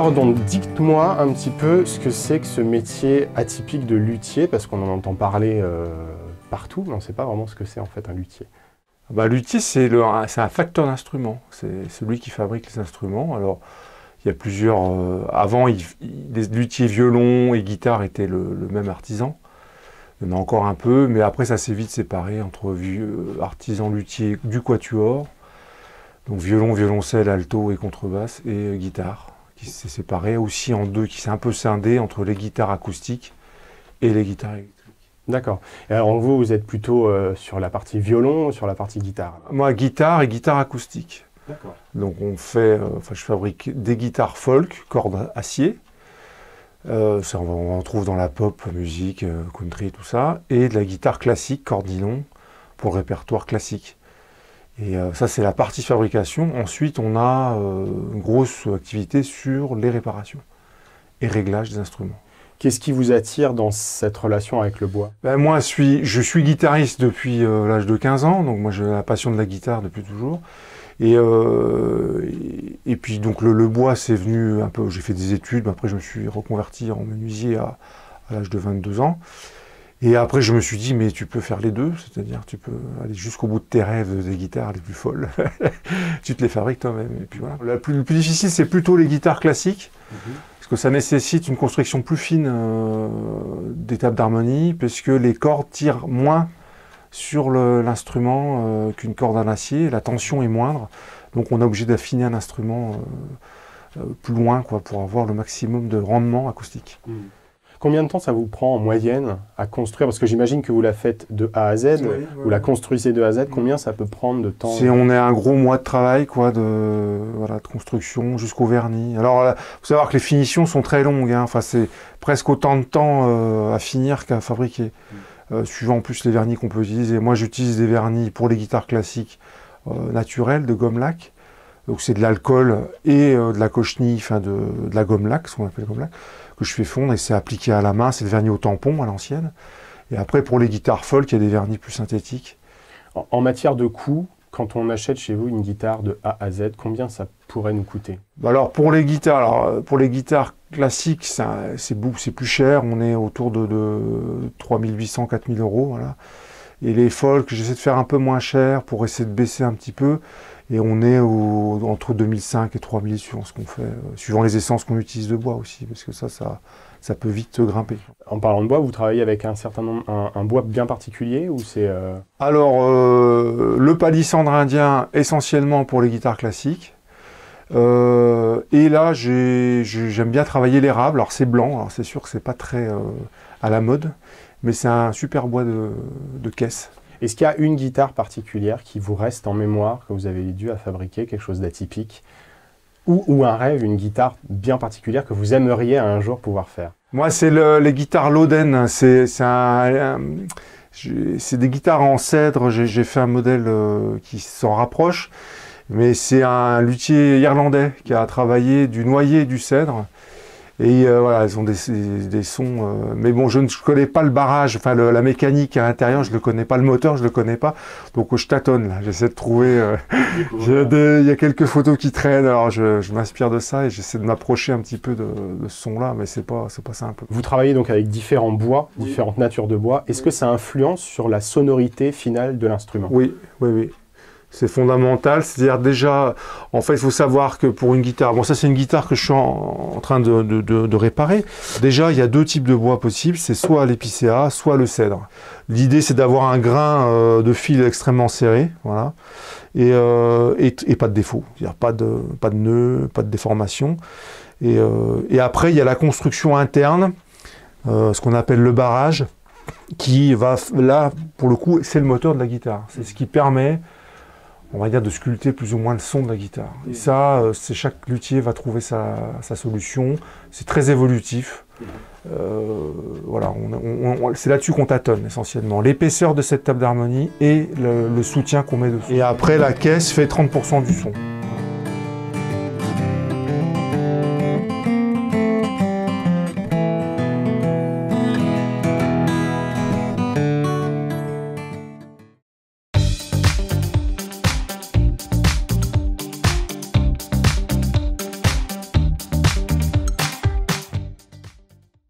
Alors donc dites-moi un petit peu ce que c'est que ce métier atypique de luthier, parce qu'on en entend parler partout, mais on ne sait pas vraiment ce que c'est en fait un luthier. Luthier, c'est un facteur d'instruments, c'est celui qui fabrique les instruments. Alors, il y a plusieurs... avant, les luthiers violon et guitare étaient le même artisan. Il y en a encore un peu, mais après, ça s'est vite séparé entre artisans luthiers du quatuor, donc violon, violoncelle, alto et contrebasse, et guitare, qui s'est séparé aussi en deux, qui s'est un peu scindé entre les guitares acoustiques et les guitares électriques. D'accord. Et alors vous êtes plutôt sur la partie violon ou sur la partie guitare? Moi, guitare et guitare acoustique. D'accord. Donc on fait, je fabrique des guitares folk, cordes acier. Ça, on en trouve dans la pop, musique, country, tout ça. Et de la guitare classique, cordes nylon, pour le répertoire classique. Et ça, c'est la partie fabrication. Ensuite, on a une grosse activité sur les réparations et réglages des instruments. Qu'est-ce qui vous attire dans cette relation avec le bois? Moi, je suis guitariste depuis l'âge de 15 ans, donc moi j'ai la passion de la guitare depuis toujours. Et puis donc le bois, c'est venu un peu, j'ai fait des études, mais après je me suis reconverti en menuisier à l'âge de 22 ans. Et après je me suis dit, mais tu peux faire les deux, c'est-à-dire tu peux aller jusqu'au bout de tes rêves des guitares les plus folles. Tu te les fabriques toi-même. Et puis voilà. Le plus difficile, c'est plutôt les guitares classiques. Parce que ça nécessite une construction plus fine des tables d'harmonie, parce que les cordes tirent moins sur l'instrument qu'une corde en acier, la tension est moindre, donc on est obligé d'affiner un instrument plus loin pour avoir le maximum de rendement acoustique. Combien de temps ça vous prend en moyenne à construire? Parce que j'imagine que vous la faites de A à Z, vous la construisez de A à Z, combien ça peut prendre de temps? On est un gros mois de travail de construction jusqu'au vernis. Alors, il faut savoir que les finitions sont très longues, hein. Enfin, c'est presque autant de temps à finir qu'à fabriquer, suivant en plus les vernis qu'on peut utiliser. Moi, j'utilise des vernis pour les guitares classiques naturels de gomme laque. Donc c'est de l'alcool et de la cochenille, enfin de la gomme laque, ce qu'on appelle gomme laque, que je fais fondre et c'est appliqué à la main, c'est le vernis au tampon à l'ancienne. Et après pour les guitares folk, il y a des vernis plus synthétiques. En matière de coût, quand on achète chez vous une guitare de A à Z, combien ça pourrait nous coûter? Alors pour les guitares classiques, c'est plus cher, on est autour de 3800, 4000 €, voilà. Et les folk, j'essaie de faire un peu moins cher pour essayer de baisser un petit peu. Et on est entre 2005 et 3000 suivant ce qu'on fait, suivant les essences qu'on utilise de bois aussi, parce que ça peut vite grimper. En parlant de bois, vous travaillez avec un bois bien particulier ou c'est Alors, le palissandre indien, essentiellement pour les guitares classiques. Et là, j'aime bien travailler l'érable. Alors c'est blanc, alors c'est sûr que c'est pas très à la mode, mais c'est un super bois de caisse. Est-ce qu'il y a une guitare particulière qui vous reste en mémoire, que vous avez dû à fabriquer, quelque chose d'atypique, ou un rêve, une guitare bien particulière que vous aimeriez un jour pouvoir faire? Moi, c'est les guitares Loden. C'est des guitares en cèdre. J'ai fait un modèle qui s'en rapproche, mais c'est un luthier irlandais qui a travaillé du noyer et du cèdre. Et voilà, elles ont des sons... mais bon, je ne connais pas le barrage, enfin la mécanique à l'intérieur, je ne le connais pas, le moteur, je ne le connais pas. Donc je tâtonne, là, j'essaie de trouver... il y a quelques photos qui traînent, alors je m'inspire de ça et j'essaie de m'approcher un petit peu de ce son-là, mais c'est pas simple. Vous travaillez donc avec différents bois, différentes natures de bois. Est-ce que ça influence sur la sonorité finale de l'instrument? Oui. C'est fondamental, c'est-à-dire déjà, en fait, il faut savoir que pour une guitare, bon ça c'est une guitare que je suis en train de réparer. Déjà, il y a deux types de bois possibles, c'est soit l'épicéa, soit le cèdre. L'idée c'est d'avoir un grain de fil extrêmement serré, voilà, et pas de défaut, c'est-à-dire pas de nœud, pas de déformation. Et après, il y a la construction interne, ce qu'on appelle le barrage, qui va, là, pour le coup, c'est le moteur de la guitare. C'est ce qui permet, on va dire, de sculpter plus ou moins le son de la guitare. Et ça, chaque luthier va trouver sa solution. C'est très évolutif. Voilà, c'est là-dessus qu'on tâtonne essentiellement. L'épaisseur de cette table d'harmonie et le soutien qu'on met dessus. Et après, la caisse fait 30% du son.